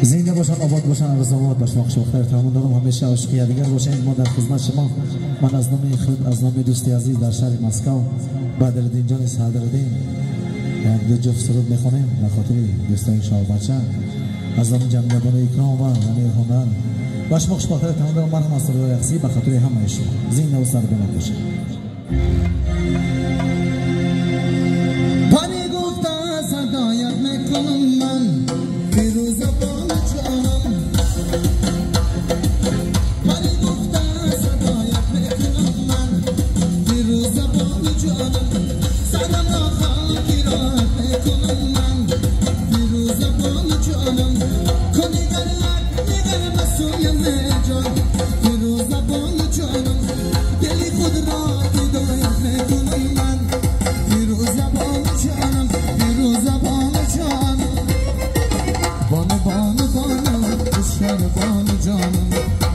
زنده باشن، آباد باشن، آرزوات باش موقع وقت تمام دارم همیشه عاشقی دیگر باشین. ما در خدمت شما. من از نام خود از نام دوستی عزیز در شهر مسکو بدرالدین جان صدرالدین دو جفت سرود میخونیم به خاطر دوستان شاه بچه از نام جمعیت اکرام و غنی هنر باش موقع وقت تمام دارم. من هم از سرود اخسی به خاطر همه شما زنده و سربلند باشین.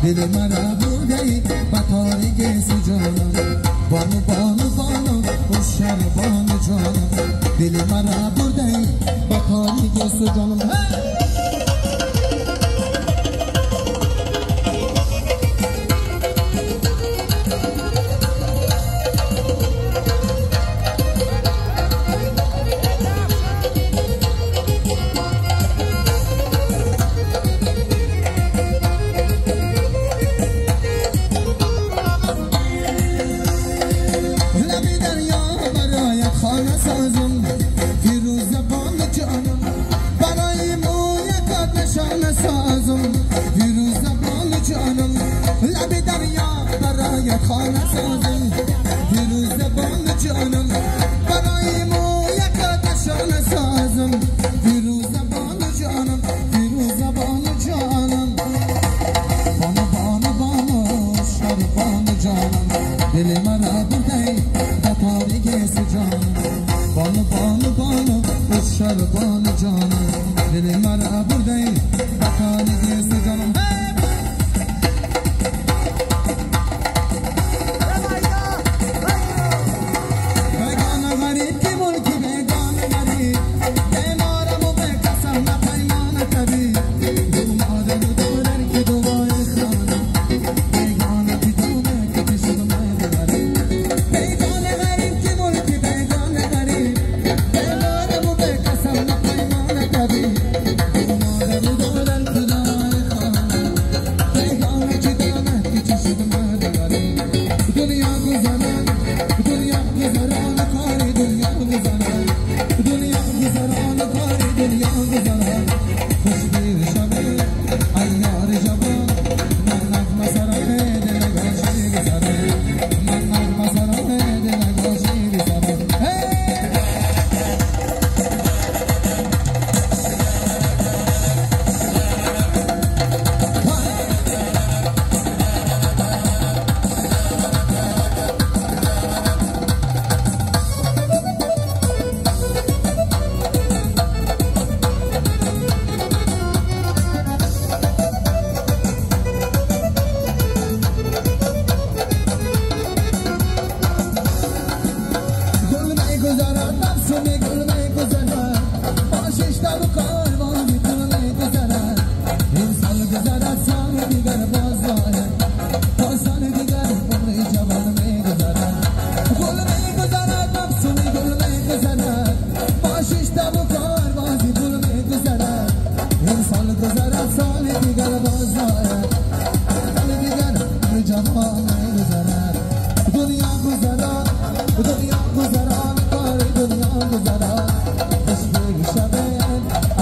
دل مرا بودی بطاری گیسی جانم بانو بانو بانو خوشر بانو جانم دل مرا بودی بطاری گیسی جانم خانه سازم دیروز زبان جانم برای مویت نشانه سازم دیروز زبان جانم دیروز زبان جانم بانو بانو بانو شر بانو جانم دل مرا بودی بطاری گیس جانم بانو بانو بانو شر بانو جانم دل مرا بودی بطاری گیس جانم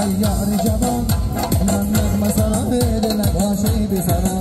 Ayar javan, man nagma sarane, de la bashi bisara.